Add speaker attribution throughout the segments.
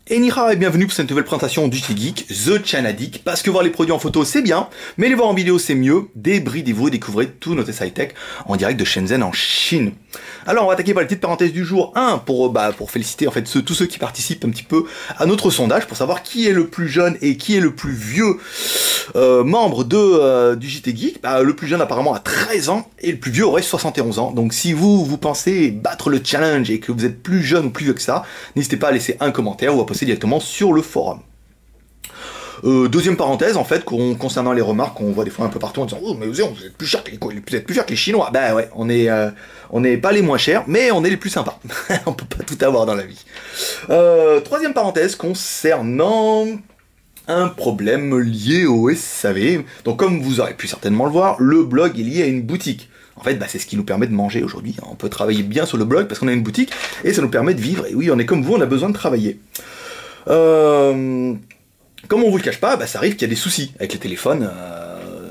Speaker 1: Et Nihar et bienvenue pour cette nouvelle présentation du Geek, The Chanadik, parce que voir les produits en photo c'est bien, mais les voir en vidéo c'est mieux. Débridez-vous et découvrez tout notre high-tech en direct de Shenzhen en Chine. Alors on va attaquer par les petites parenthèses du jour. Pour féliciter en fait tous ceux qui participent un petit peu à notre sondage, pour savoir qui est le plus jeune et qui est le plus vieux membre du JT Geek. Le plus jeune apparemment a 13 ans et le plus vieux aurait 71 ans. Donc si vous pensez battre le challenge et que vous êtes plus jeune ou plus vieux que ça, n'hésitez pas à laisser un commentaire ou à poster directement sur le forum. Deuxième parenthèse, en fait, concernant les remarques qu'on voit des fois un peu partout en disant « Oh, mais vous êtes plus cher que les Chinois !» Ben ouais, on n'est pas les moins chers, mais on est les plus sympas. On peut pas tout avoir dans la vie. Troisième parenthèse, concernant un problème lié au SAV. Donc comme vous aurez pu certainement le voir, le blog est lié à une boutique. En fait, c'est ce qui nous permet de manger aujourd'hui. On peut travailler bien sur le blog parce qu'on a une boutique et ça nous permet de vivre. Et oui, on est comme vous, on a besoin de travailler. Comme on vous le cache pas, ça arrive qu'il y a des soucis avec les téléphones.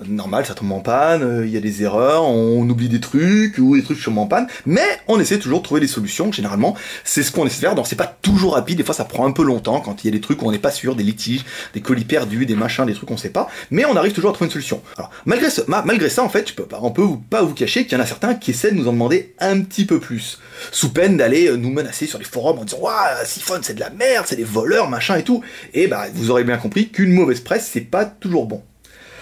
Speaker 1: Normal, ça tombe en panne, il y a des erreurs, on oublie des trucs, ou des trucs tombent en panne, mais on essaie toujours de trouver des solutions. Généralement, c'est ce qu'on essaie de faire. Donc c'est pas toujours rapide, des fois ça prend un peu longtemps quand il y a des trucs où on n'est pas sûr, des litiges, des colis perdus, des machins, des trucs qu'on sait pas, mais on arrive toujours à trouver une solution. Alors malgré ça, en fait, on peut pas vous cacher qu'il y en a certains qui essaient de nous en demander un petit peu plus, sous peine d'aller nous menacer sur les forums en disant ouah, Siphon c'est de la merde, c'est des voleurs, machin et tout. Et vous aurez bien compris qu'une mauvaise presse c'est pas toujours bon.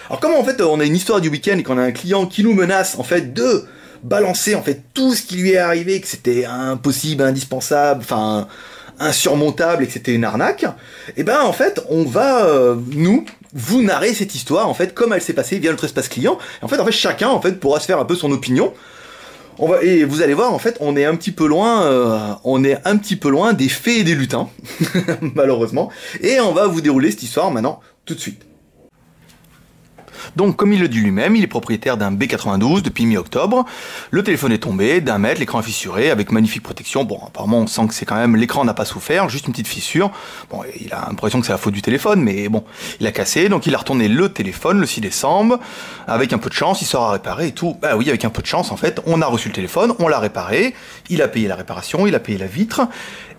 Speaker 1: Alors comment en fait on a une histoire du week-end et qu'on a un client qui nous menace en fait de balancer en fait tout ce qui lui est arrivé, que c'était impossible, indispensable, enfin insurmontable et que c'était une arnaque, et en fait on va vous narrer cette histoire en fait comme elle s'est passée via notre espace client. Et en fait chacun en fait pourra se faire un peu son opinion. Et vous allez voir en fait on est un petit peu loin des fées et des lutins malheureusement, et on va vous dérouler cette histoire maintenant tout de suite. Donc, comme il le dit lui-même, il est propriétaire d'un B92 depuis mi-octobre. Le téléphone est tombé d'1 mètre, l'écran est fissuré, avec magnifique protection. Bon, apparemment, on sent que c'est quand même, l'écran n'a pas souffert, juste une petite fissure. Bon, il a l'impression que c'est la faute du téléphone, mais bon, il a cassé. Donc, il a retourné le téléphone le 6 décembre. Avec un peu de chance, il sera réparé et tout. Bah oui, avec un peu de chance, en fait, on a reçu le téléphone, on l'a réparé. Il a payé la réparation, il a payé la vitre.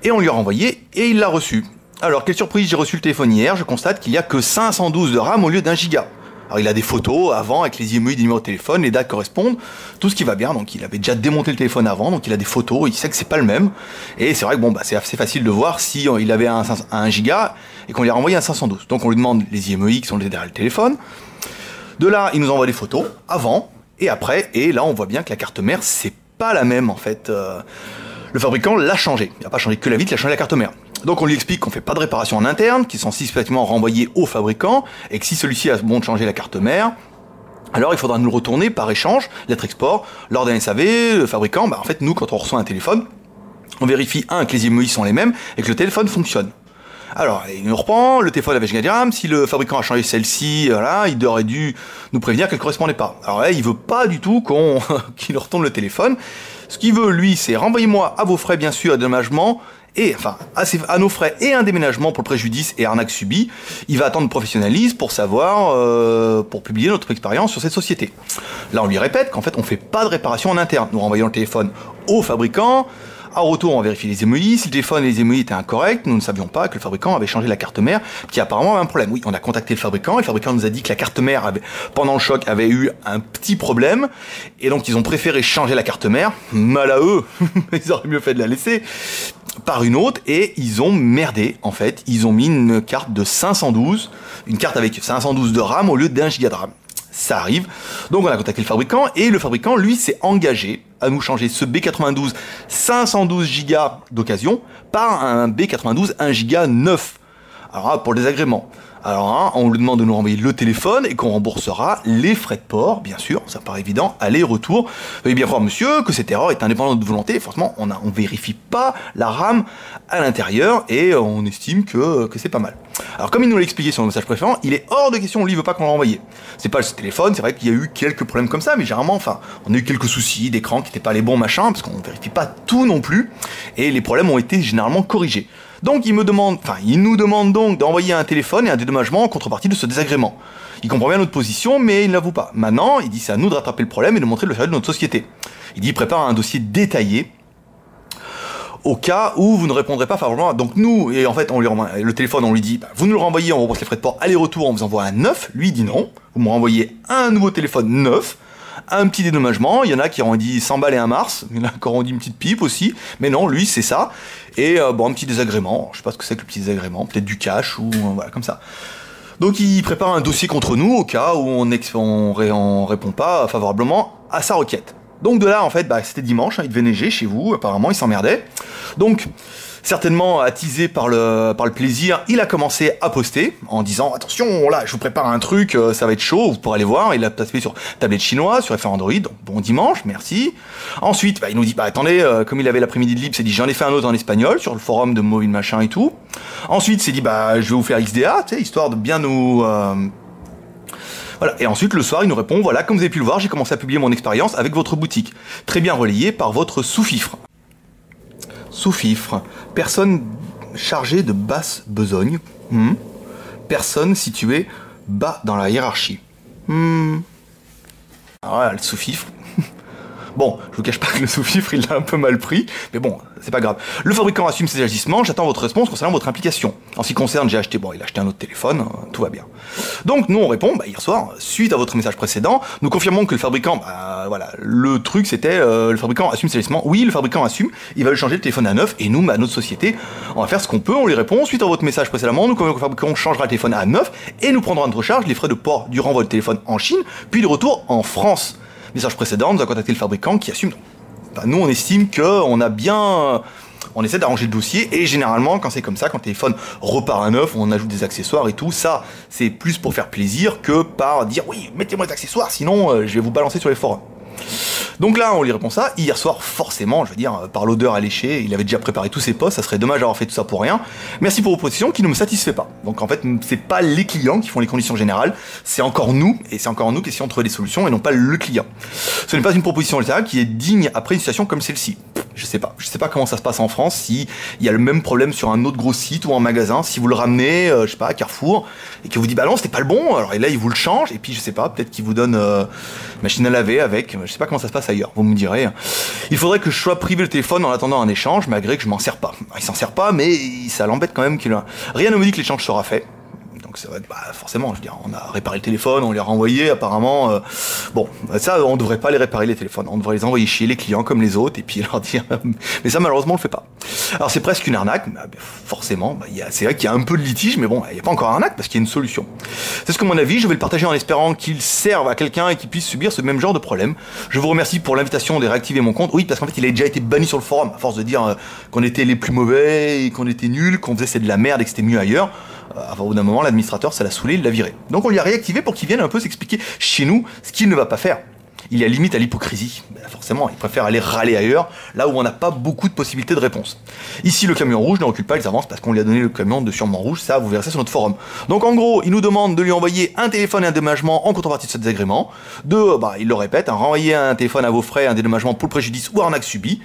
Speaker 1: Et on lui a renvoyé et il l'a reçu. Alors, quelle surprise, j'ai reçu le téléphone hier. Je constate qu'il n'y a que 512 de RAM au lieu d'1 giga. Alors il a des photos avant avec les IMEI des numéros de téléphone, les dates correspondent, tout ce qui va bien. Donc il avait déjà démonté le téléphone avant, donc il a des photos, il sait que c'est pas le même. Et c'est vrai que c'est assez facile de voir si il avait un 1 giga et qu'on lui a renvoyé un 512. Donc on lui demande les IMEI qui sont derrière le téléphone. De là, il nous envoie des photos avant et après, et là on voit bien que la carte mère c'est pas la même en fait. Le fabricant l'a changé. Il n'a pas changé que la vitre, il a changé la carte mère. Donc on lui explique qu'on fait pas de réparation en interne, qu'ils sont systématiquement renvoyés au fabricant, et que si celui-ci a bon de changer la carte mère, alors il faudra nous le retourner par échange, lettre export, lors d'un SAV, le fabricant, en fait nous quand on reçoit un téléphone, on vérifie que les IMEI sont les mêmes, et que le téléphone fonctionne. Alors, il nous reprend, le téléphone avait giga de RAM, si le fabricant a changé celle-ci, voilà, il aurait dû nous prévenir qu'elle ne correspondait pas. Alors là, il veut pas du tout qu'il retourne le téléphone. Ce qu'il veut, lui, c'est renvoyez-moi à vos frais, bien sûr, à dédommagement, et enfin, à nos frais et un déménagement pour le préjudice et arnaque subie. Il va attendre le professionnalisme pour savoir, pour publier notre expérience sur cette société. Là, on lui répète qu'en fait, on fait pas de réparation en interne. Nous renvoyons le téléphone au fabricant. En retour, on vérifie les IMEI. Si le téléphone et les IMEI étaient incorrects, nous ne savions pas que le fabricant avait changé la carte mère, qui apparemment avait un problème. Oui, on a contacté le fabricant, et le fabricant nous a dit que la carte mère, pendant le choc, avait eu un petit problème, et donc ils ont préféré changer la carte mère. Mal à eux, ils auraient mieux fait de la laisser, par une autre, et ils ont merdé, en fait. Ils ont mis une carte de 512, une carte avec 512 de RAM au lieu d'1 giga de RAM. Ça arrive. Donc on a contacté le fabricant et le fabricant, lui, s'est engagé à nous changer ce B92 512 Go d'occasion par un B92 1 Go neuf. Alors là, pour le désagrément. Alors on lui demande de nous renvoyer le téléphone et qu'on remboursera les frais de port, bien sûr, ça paraît évident, aller-retour. Veuillez bien voir, monsieur, que cette erreur est indépendante de volonté. Forcément, on vérifie pas la RAM à l'intérieur et on estime que c'est pas mal. Alors comme il nous l'a expliqué sur le message précédent, il est hors de question, lui il veut pas qu'on le renvoie. C'est pas le téléphone, c'est vrai qu'il y a eu quelques problèmes comme ça, mais généralement, on a eu quelques soucis d'écran qui n'étaient pas les bons machins, parce qu'on vérifie pas tout non plus, et les problèmes ont été généralement corrigés. Donc il nous demande donc d'envoyer un téléphone et un dédommagement en contrepartie de ce désagrément. Il comprend bien notre position, mais il ne l'avoue pas. Maintenant, il dit c'est à nous de rattraper le problème et de montrer le sérieux de notre société. Il dit il prépare un dossier détaillé au cas où vous ne répondrez pas favorablement. Donc nous, et en fait, on lui renvoie le téléphone, on lui dit, bah, vous nous le renvoyez, on rembourse les frais de port aller-retour, on vous envoie un neuf. Lui il dit non, vous me renvoyez un nouveau téléphone neuf, un petit dédommagement. Il y en a qui auront dit 100 balles et un mars, il y en a qui auront dit une petite pipe aussi, mais non, lui c'est ça. Et bon, un petit désagrément, je sais pas ce que c'est que le petit désagrément, peut-être du cash ou voilà, comme ça. Donc il prépare un dossier contre nous au cas où on répond pas favorablement à sa requête. Donc de là, en fait, bah, c'était dimanche, hein, il devait neiger chez vous, apparemment, il s'emmerdait. Donc, certainement attisé par le plaisir, il a commencé à poster en disant « Attention, là, je vous prépare un truc, ça va être chaud, vous pourrez aller voir. » Il a tapé sur tablette chinois, sur FR Android, donc bon dimanche, merci. Ensuite, bah, il nous dit « Bah attendez, comme il avait l'après-midi de libre, il s'est dit « J'en ai fait un autre en espagnol, sur le forum de mobile machin et tout. » Ensuite, il s'est dit « Bah, je vais vous faire XDA, tu sais, histoire de bien nous... Voilà. Et ensuite, le soir, il nous répond, voilà, comme vous avez pu le voir, j'ai commencé à publier mon expérience avec votre boutique. Très bien relayée par votre sous-fifre. Sous-fifre. Personne chargée de basse besogne. Personne située bas dans la hiérarchie. Alors voilà, le sous-fifre. Bon, je vous cache pas que le sous-fifre, il l'a un peu mal pris, mais bon, c'est pas grave. Le fabricant assume ses agissements, j'attends votre réponse concernant votre implication. En ce qui concerne, j'ai acheté, bon, il a acheté un autre téléphone, tout va bien. Donc, nous, on répond, bah, hier soir, suite à votre message précédent, nous confirmons que le fabricant, bah, voilà, le truc, c'était, le fabricant assume ses agissements. Oui, le fabricant assume, il va lui changer le téléphone à neuf, et nous, bah, notre société, on va faire ce qu'on peut, on lui répond, suite à votre message précédemment, nous, comme le fabricant changera le téléphone à neuf, et nous prendrons notre charge les frais de port du renvoi du téléphone en Chine, puis de retour en France. Message précédent, nous a contacté le fabricant qui assume. Bah, nous, on estime qu'on a bien... On essaie d'arranger le dossier, et généralement, quand c'est comme ça, quand le téléphone repart à neuf, on ajoute des accessoires et tout, ça, c'est plus pour faire plaisir que par dire, oui, mettez-moi des accessoires, sinon, je vais vous balancer sur les forums. Donc là, on lui répond ça. Hier soir, forcément, je veux dire, par l'odeur alléchée, il avait déjà préparé tous ses posts, ça serait dommage d'avoir fait tout ça pour rien. Merci pour vos propositions qui ne me satisfait pas. Donc en fait, c'est pas les clients qui font les conditions générales, c'est encore nous, et c'est encore nous qui essayons de trouver des solutions, et non pas le client. Ce n'est pas une proposition générale qui est digne après une situation comme celle-ci. Je sais pas comment ça se passe en France, si il y a le même problème sur un autre gros site ou un magasin, si vous le ramenez, je sais pas, à Carrefour, et que vous dit bah non, c'était pas le bon, alors et là il vous le change, et puis je sais pas, peut-être qu'il vous donne machine à laver avec, je sais pas comment ça se passe ailleurs, vous me direz. Il faudrait que je sois privé le téléphone en attendant un échange, malgré que je m'en sers pas. Il s'en sert pas, mais ça l'embête quand même qu'il a... Rien ne me dit que l'échange sera fait. Donc ça va être, bah, forcément, je veux dire, on a réparé le téléphone, on les a renvoyés, apparemment. Bon, ça, on devrait pas les réparer les téléphones, on devrait les envoyer chez les clients comme les autres, et puis leur dire... Mais ça, malheureusement, on le fait pas. Alors c'est presque une arnaque, bah, forcément, bah, c'est vrai qu'il y a un peu de litige, mais bon, il n'y a pas encore arnaque, parce qu'il y a une solution. C'est ce que mon avis, je vais le partager en espérant qu'il serve à quelqu'un et qu'il puisse subir ce même genre de problème. Je vous remercie pour l'invitation de réactiver mon compte. Oui, parce qu'en fait, il a déjà été banni sur le forum, à force de dire qu'on était les plus mauvais, et qu'on était nuls, qu'on faisait c'est de la merde et que c'était mieux ailleurs. Au bout d'un moment, l'administrateur, ça l'a saoulé, il l'a viré. Donc on lui a réactivé pour qu'il vienne un peu s'expliquer chez nous ce qu'il ne va pas faire. Il est à limite à l'hypocrisie. Ben forcément, il préfère aller râler ailleurs, là où on n'a pas beaucoup de possibilités de réponse. Ici, le camion rouge ne recule pas, ils avancent parce qu'on lui a donné le camion de sûrement rouge, ça, vous verrez ça sur notre forum. Donc en gros, il nous demande de lui envoyer un téléphone et un dédommagement en contrepartie de ce désagrément. Il le répète, renvoyer un téléphone à vos frais, un dédommagement pour le préjudice ou arnaque subi.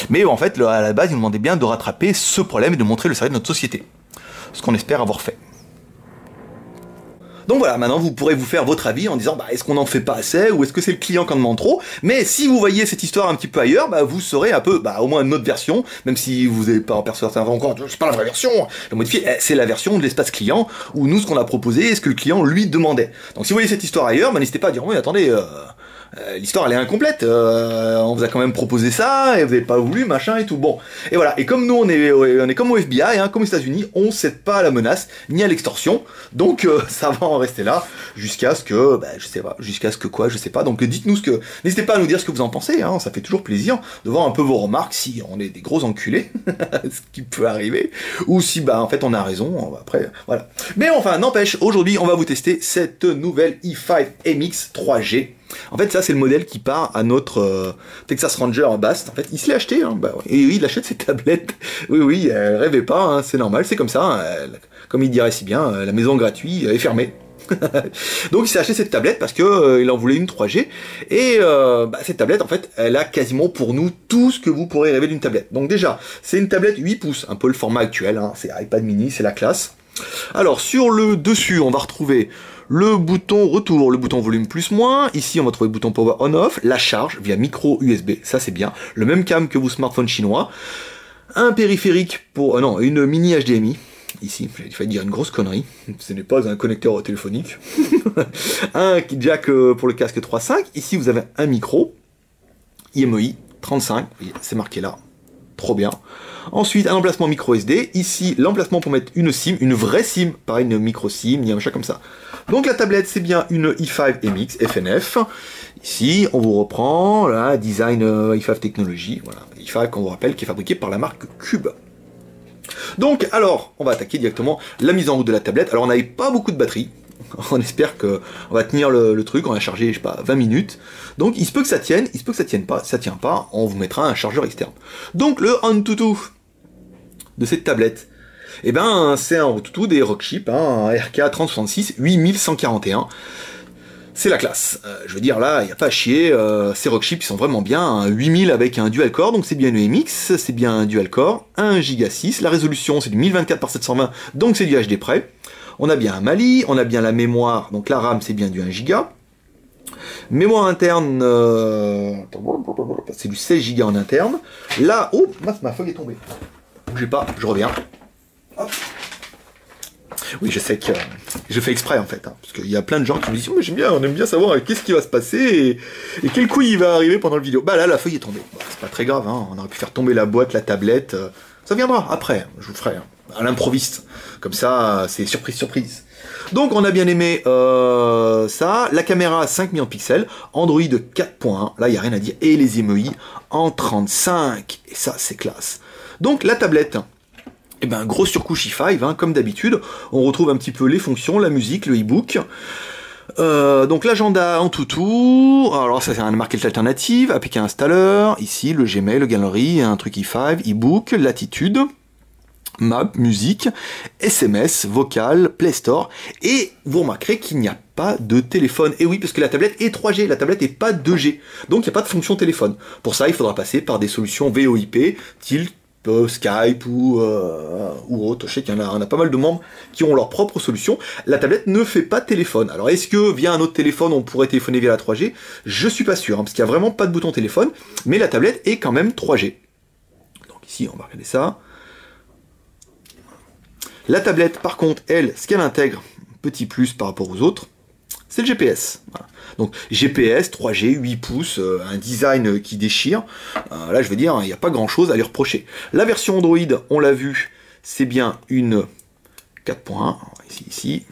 Speaker 1: Mais en fait, à la base, il nous demandait bien de rattraper ce problème et de montrer le sérieux de notre société. Ce qu'on espère avoir fait. Donc voilà, maintenant vous pourrez vous faire votre avis en disant bah est-ce qu'on en fait pas assez ou est-ce que c'est le client qui en demande trop. Mais si vous voyez cette histoire un petit peu ailleurs, bah vous saurez un peu, bah au moins une autre version, même si vous n'avez pas perçu encore, c'est pas la vraie version, la modifiée, c'est la version de l'espace client où nous ce qu'on a proposé et ce que le client lui demandait. Donc si vous voyez cette histoire ailleurs, bah n'hésitez pas à dire oui attendez. L'histoire elle est incomplète, on vous a quand même proposé ça, et vous n'avez pas voulu, machin et tout. Bon, et voilà, et comme nous on est comme au FBI, comme aux États-Unis, on ne cède pas à la menace, ni à l'extorsion, donc ça va en rester là, jusqu'à ce que, je sais pas, jusqu'à ce que quoi, je sais pas, donc dites-nous n'hésitez pas à nous dire ce que vous en pensez, ça fait toujours plaisir de voir un peu vos remarques, si on est des gros enculés, ce qui peut arriver, ou si en fait on a raison, après, voilà. Mais enfin, n'empêche, aujourd'hui on va vous tester cette nouvelle i5 MX 3G. En fait, ça, c'est le modèle qui part à notre Texas Ranger Bast. En fait, il se l'est acheté. Et oui, il achète ses tablettes. Oui, rêvez pas, c'est normal, c'est comme ça. Comme il dirait si bien, la maison gratuite est fermée. Donc, il s'est acheté cette tablette parce que il en voulait une 3G. Et cette tablette, en fait, elle a quasiment pour nous tout ce que vous pourrez rêver d'une tablette. Donc déjà, c'est une tablette 8 pouces, un peu le format actuel. C'est iPad mini, c'est la classe. Alors, sur le dessus, on va retrouver le bouton retour, le bouton volume plus moins, ici on va trouver le bouton power on off, la charge via micro USB, ça c'est bien, le même câble que vos smartphones chinois, Un périphérique pour... non, une mini HDMI. Ici, j'ai failli dire une grosse connerie. Ce n'est pas un connecteur téléphonique. Un jack pour le casque 3.5. Ici, vous avez un micro. IMEI 35. C'est marqué là. Trop bien. Ensuite, un emplacement micro SD. Ici, l'emplacement pour mettre une SIM, une vraie SIM, pas une micro SIM, ni un machin comme ça. Donc la tablette, c'est bien une i5 MX FNF. Ici, on vous reprend la design i5 Technology. Voilà, i5 qu'on vous rappelle qui est fabriqué par la marque Cube. Donc, alors, on va attaquer directement la mise en route de la tablette. Alors, on n'avait pas beaucoup de batterie. On espère qu'on va tenir le truc. On va charger, je sais pas, 20 minutes. Donc, il se peut que ça tienne, il se peut que ça tienne pas. Si ça tient pas, on vous mettra un chargeur externe. Donc, le Antutu de cette tablette, eh ben, c'est un Antutu des Rockchip, hein, un RK3066 8141. C'est la classe. Je veux dire, là, il n'y a pas à chier. Ces Rockchip, ils sont vraiment bien. Un 8000 avec un dual core, donc c'est bien une MX, c'est bien un dual core, 1 Go 6. La résolution, c'est du 1024 par 720, donc c'est du HD près. On a bien un Mali, on a bien la mémoire, donc la RAM, c'est bien du 1 Go. Mémoire interne, c'est du 16 Go en interne. Là, oh, ma feuille est tombée. Bougez pas, je reviens. Hop. Oui, je sais que je fais exprès en fait, hein, parce qu'il y a plein de gens qui me disent oh, mais j'aime bien, on aime bien savoir qu'est-ce qui va se passer et quel coup il va arriver pendant le vidéo. Bah là, la feuille est tombée. Bah, c'est pas très grave, hein, on aurait pu faire tomber la boîte, la tablette. Ça viendra après, je vous ferai, hein, à l'improviste. Comme ça, c'est surprise, surprise. Donc on a bien aimé ça. La caméra 5 millions de pixels, Android 4.1, là il n'y a rien à dire, et les IMEI en 35. Et ça, c'est classe. Donc la tablette. Eh ben, grosse surcouche i5, hein, comme d'habitude. On retrouve un petit peu les fonctions, la musique, le e-book. Donc l'agenda Antutu. Alors ça, c'est une marque alternative. APK installeur. Ici, le Gmail, le Gallery, un truc i5, e-book, latitude, map, musique, SMS, vocal, Play Store. Et vous remarquerez qu'il n'y a pas de téléphone. Et oui, parce que la tablette est 3G, la tablette n'est pas 2G. Donc il n'y a pas de fonction téléphone. Pour ça, il faudra passer par des solutions VoIP, Skype ou autre. Je sais qu'il y en a pas mal de membres qui ont leur propre solution. La tablette ne fait pas de téléphone. Alors est-ce que via un autre téléphone on pourrait téléphoner via la 3G? Je suis pas sûr, hein, parce qu'il n'y a vraiment pas de bouton téléphone, mais la tablette est quand même 3G. Donc ici on va regarder ça. La tablette par contre, elle, ce qu'elle intègre, petit plus par rapport aux autres, c'est le GPS. Voilà. Donc GPS, 3G, 8 pouces, un design qui déchire. Là, je veux dire, il n'y a pas grand-chose à lui reprocher. La version Android, on l'a vu, c'est bien une 4.1. Ici.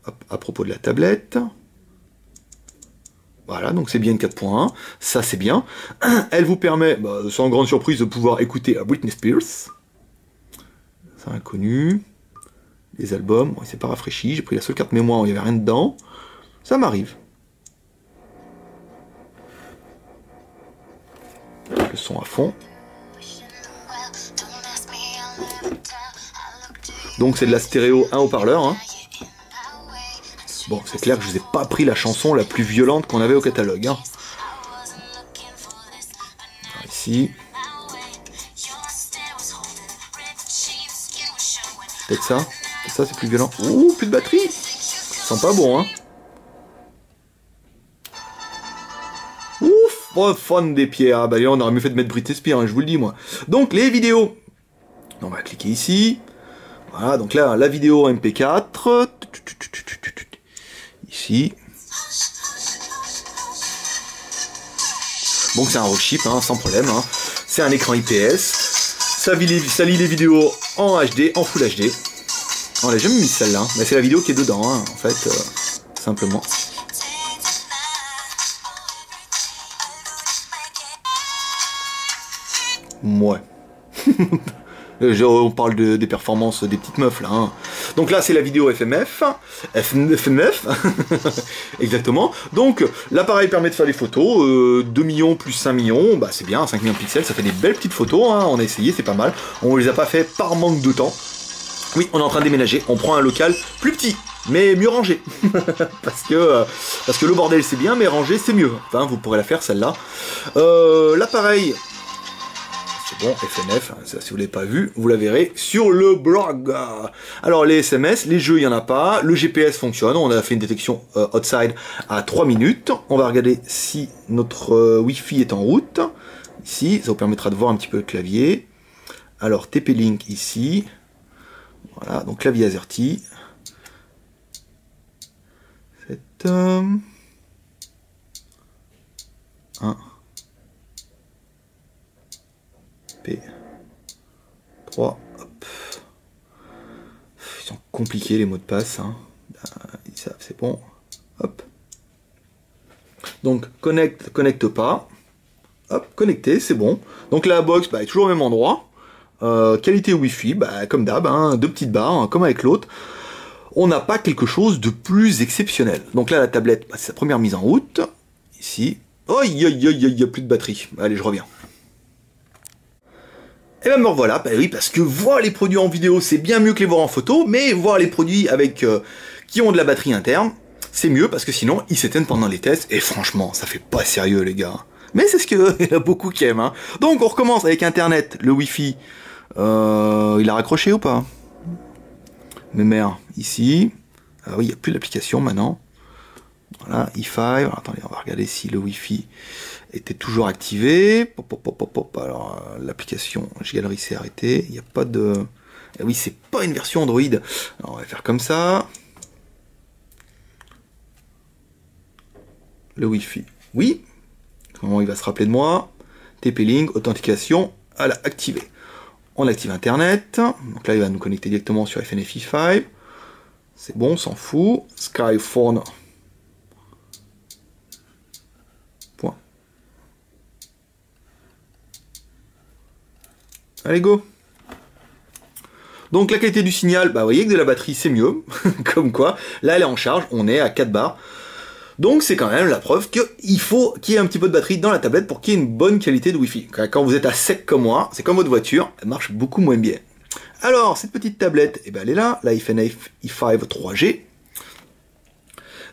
Speaker 1: Hop, à propos de la tablette. Voilà, donc c'est bien une 4.1. Ça, c'est bien. Elle vous permet, sans grande surprise, de pouvoir écouter Britney Spears. C'est inconnu. Les albums, bon, c'est pas rafraîchi, j'ai pris la seule carte mémoire où il n'y avait rien dedans. Ça m'arrive. Le son à fond. Donc c'est de la stéréo, un haut-parleur. Hein. Bon, c'est clair que je vous ai pas pris la chanson la plus violente qu'on avait au catalogue. Hein. Alors, ici. Peut-être ça. Ça, c'est plus violent. Ouh, plus de batterie. Ça sent pas bon, hein. Ouf, oh, fun des pieds. Ah, bah, on aurait mieux fait de mettre Britney Spears, hein, je vous le dis, moi. Donc, les vidéos. On va cliquer ici. Voilà, donc là, la vidéo MP4. Ici. Donc, c'est un Rockchip, hein, sans problème. Hein. C'est un écran IPS. Ça lit les vidéos en HD, en Full HD. On l'a jamais mis celle-là, hein. Mais c'est la vidéo qui est dedans, hein, en fait, simplement. Ouais. On parle des performances des petites meufs, là. Hein. Donc là, c'est la vidéo FMF. FMF. Exactement. Donc, l'appareil permet de faire des photos. 2 millions plus 5 millions, bah, c'est bien, 5 millions de pixels, ça fait des belles petites photos. Hein. On a essayé, c'est pas mal. On les a pas fait par manque de temps. Oui, on est en train de déménager, on prend un local plus petit, mais mieux rangé. parce que le bordel c'est bien, mais rangé c'est mieux. Enfin, vous pourrez la faire celle-là. L'appareil, c'est bon, FNF, ça, si vous ne l'avez pas vu, vous la verrez sur le blog. Alors les SMS, les jeux, il n'y en a pas, le GPS fonctionne, on a fait une détection outside à 3 minutes, on va regarder si notre Wi-Fi est en route, ici, ça vous permettra de voir un petit peu le clavier. Alors TP-Link ici, voilà, donc clavier AZERTY, 1 P 3 hop. Ils sont compliqués les mots de passe hein. Ils savent, c'est bon, hop. Donc connecte pas, hop, connecté, c'est bon. Donc la box est toujours au même endroit. Qualité Wi-Fi, comme d'hab, hein, 2 petites barres, hein, comme avec l'autre. On n'a pas quelque chose de plus exceptionnel. Donc là, la tablette, c'est sa première mise en route. Ici. Oh, il y a plus de batterie. Allez, je reviens. Et bien me revoilà, oui, parce que voir les produits en vidéo, c'est bien mieux que les voir en photo, mais voir les produits avec qui ont de la batterie interne, c'est mieux, parce que sinon, ils s'éteignent pendant les tests, et franchement, ça fait pas sérieux, les gars. Mais c'est ce qu'il y a beaucoup qui aiment. Hein. Donc, on recommence avec Internet, le Wi-Fi. Il a raccroché ou pas? Mes mères, ici. Ah oui, il n'y a plus d'application maintenant. Voilà, E5. Alors, attendez, on va regarder si le Wi-Fi était toujours activé. Alors, l'application Galerie s'est arrêtée. Il n'y a pas de... Ah oui, c'est pas une version Android. Alors, on va faire comme ça. Le Wi-Fi. Oui. Comment il va se rappeler de moi? TP-Link, authentification. Voilà, activé. On active Internet, donc là il va nous connecter directement sur FNF E5, c'est bon, on s'en fout, Skyphone, point. Allez go. Donc la qualité du signal, vous voyez que de la batterie c'est mieux, comme quoi, là elle est en charge, on est à 4 bars. Donc c'est quand même la preuve qu'il faut qu'il y ait un petit peu de batterie dans la tablette pour qu'il y ait une bonne qualité de Wi-Fi. Quand vous êtes à sec comme moi, c'est comme votre voiture, elle marche beaucoup moins bien. Alors, cette petite tablette, elle est là, la FNF E5 3G.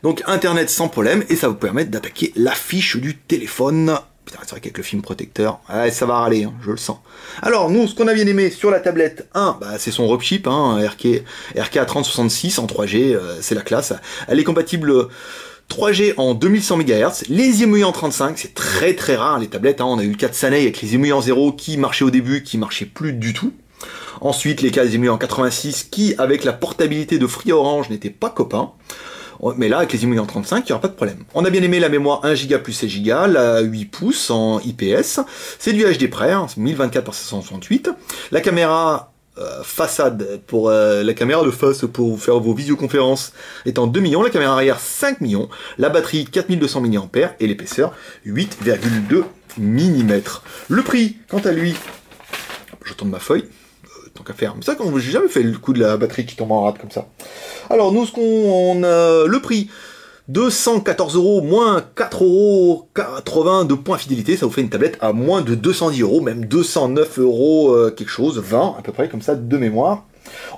Speaker 1: Donc Internet sans problème, et ça vous permet d'attaquer la fiche du téléphone. Putain, c'est vrai qu'avec le film protecteur, ça va râler, hein, je le sens. Alors, nous, ce qu'on a bien aimé sur la tablette, c'est son rope chip, RK3066 en 3G, c'est la classe. Elle est compatible 3G en 2100 MHz, les émuyants 35, c'est très très rare les tablettes, on a eu le cas de Sanei avec les émuyants 0 qui marchaient au début, qui marchaient plus du tout. Ensuite, les cas des émuyants 86 qui, avec la portabilité de Free Orange, n'étaient pas copains. Mais là, avec les émuyants 35, il n'y aura pas de problème. On a bien aimé la mémoire 1 Go plus 16 Go, la 8 pouces en IPS. C'est du HD près, 1024 par 768. La caméra façade pour la caméra de face pour faire vos visioconférences est en 2 millions, la caméra arrière 5 millions, la batterie 4200 mAh et l'épaisseur 8,2 mm. Le prix, quant à lui, je tourne ma feuille. Tant qu'à faire. Mais ça, j'ai jamais fait le coup de la batterie qui tombe en rate comme ça. Alors, nous, on a le prix, 214 €, moins 4,80 € de points fidélité, ça vous fait une tablette à moins de 210 €, même 209 € quelque chose, 20 à peu près, comme ça, de mémoire.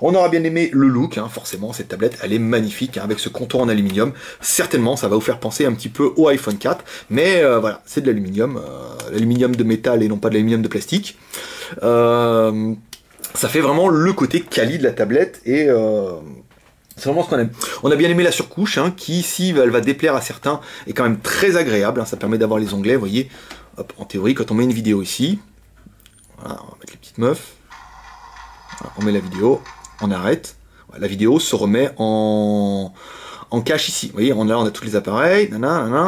Speaker 1: On aura bien aimé le look, forcément, cette tablette, elle est magnifique, avec ce contour en aluminium. Certainement, ça va vous faire penser un petit peu au iPhone 4, mais voilà, c'est de l'aluminium, l'aluminium de métal et non pas de l'aluminium de plastique. Ça fait vraiment le côté quali de la tablette et c'est vraiment ce qu'on aime. On a bien aimé la surcouche qui, ici, elle va déplaire à certains, est quand même très agréable. Ça permet d'avoir les onglets, vous voyez. Hop, en théorie, quand on met une vidéo ici, voilà, on va mettre les petites meufs. Voilà, on met la vidéo, on arrête. Voilà, la vidéo se remet en cache ici. Vous voyez, là, on a tous les appareils.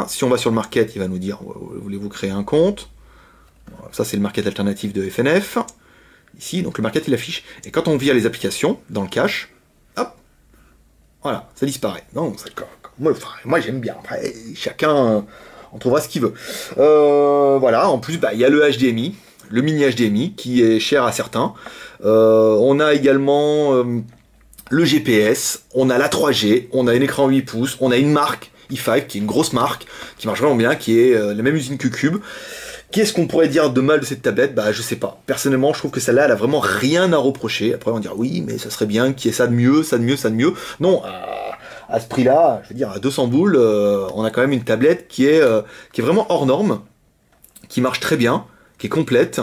Speaker 1: Si on va sur le market, il va nous dire, voulez-vous créer un compte? Voilà, ça, c'est le market alternatif de FNF. Ici, donc le market il affiche, et quand on vire les applications dans le cache, hop, voilà, ça disparaît. Non, moi j'aime bien, après, chacun on trouvera ce qu'il veut. Voilà, en plus, il y a le HDMI, le mini HDMI, qui est cher à certains. On a également le GPS, on a la 3G, on a un écran 8 pouces, on a une marque, E5, qui est une grosse marque, qui marche vraiment bien, qui est la même usine que Cube. Qu'est-ce qu'on pourrait dire de mal de cette tablette? Je sais pas. Personnellement, je trouve que celle-là, elle a vraiment rien à reprocher. Après, on va dire, oui, mais ça serait bien qu'il y ait ça de mieux, ça de mieux, ça de mieux. Non, à ce prix-là, je veux dire, à 200 boules, on a quand même une tablette qui est vraiment hors norme, qui marche très bien, qui est complète,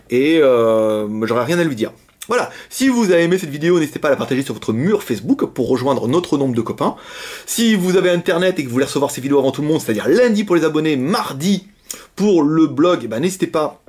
Speaker 1: et j'aurais rien à lui dire. Voilà, si vous avez aimé cette vidéo, n'hésitez pas à la partager sur votre mur Facebook pour rejoindre notre nombre de copains. Si vous avez internet et que vous voulez recevoir ces vidéos avant tout le monde, c'est-à-dire lundi pour les abonnés, mardi pour le blog, n'hésitez pas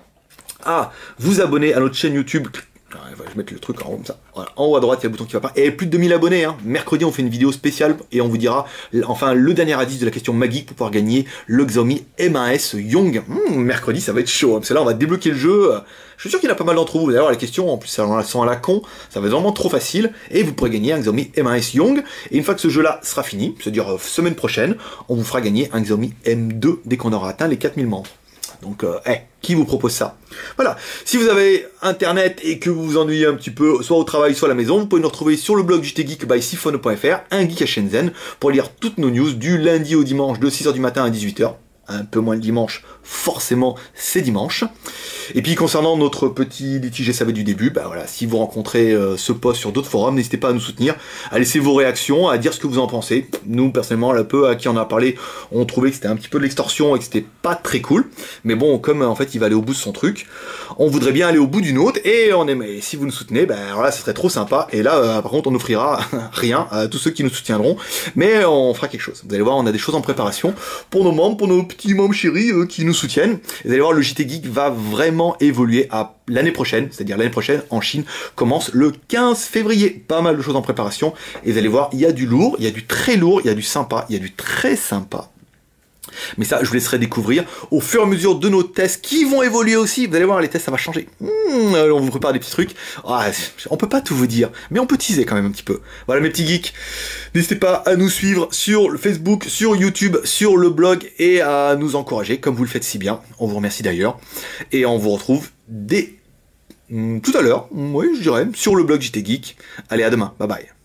Speaker 1: à vous abonner à notre chaîne YouTube. Je vais mettre le truc en haut comme ça. Voilà. En haut à droite, il y a le bouton qui va pas. Et plus de 2000 abonnés. Hein. Mercredi, on fait une vidéo spéciale et on vous dira enfin le dernier indice de la question magique pour pouvoir gagner le Xiaomi M1S Young. Mercredi, ça va être chaud. Hein, parce que là, on va débloquer le jeu. Je suis sûr qu'il y en a pas mal d'entre vous. Vous allez voir les questions. En plus, elles sont à la con. Ça va être vraiment trop facile. Et vous pourrez gagner un Xiaomi M1S Young. Et une fois que ce jeu-là sera fini, c'est-à-dire semaine prochaine, on vous fera gagner un Xiaomi M2 dès qu'on aura atteint les 4000 membres. Donc, qui vous propose ça? Voilà. Si vous avez internet et que vous vous ennuyez un petit peu, soit au travail, soit à la maison, vous pouvez nous retrouver sur le blog JTgeek by Siphon.fr, un geek à Shenzhen, pour lire toutes nos news du lundi au dimanche de 6h du matin à 18h. Un peu moins le dimanche, forcément c'est dimanche. Et puis concernant notre petit litige SAV du début, voilà, si vous rencontrez ce post sur d'autres forums, n'hésitez pas à nous soutenir, à laisser vos réactions, à dire ce que vous en pensez. Nous personnellement, le peu à qui on a parlé, on trouvait que c'était un petit peu de l'extorsion et que c'était pas très cool. Mais bon, comme en fait il va aller au bout de son truc, on voudrait bien aller au bout du nôtre et on aimerait. Si vous nous soutenez, voilà, ça serait trop sympa. Et là, par contre, on n'offrira rien à tous ceux qui nous soutiendront, mais on fera quelque chose. Vous allez voir, on a des choses en préparation pour nos membres, pour nos petits membres chéris qui nous soutiennent. Et vous allez voir, le JT Geek va vraiment évoluer à l'année prochaine, c'est-à-dire l'année prochaine en Chine commence le 15 février. Pas mal de choses en préparation. Et vous allez voir, il y a du lourd, il y a du très lourd, il y a du sympa, il y a du très sympa. Mais ça, je vous laisserai découvrir au fur et à mesure de nos tests qui vont évoluer aussi. Vous allez voir, les tests, ça va changer. On vous prépare des petits trucs. On peut pas tout vous dire, mais on peut teaser quand même un petit peu. Voilà mes petits geeks. N'hésitez pas à nous suivre sur le Facebook, sur YouTube, sur le blog et à nous encourager comme vous le faites si bien. On vous remercie d'ailleurs. Et on vous retrouve dès tout à l'heure, oui, je dirais, sur le blog JT Geek. Allez, à demain. Bye bye.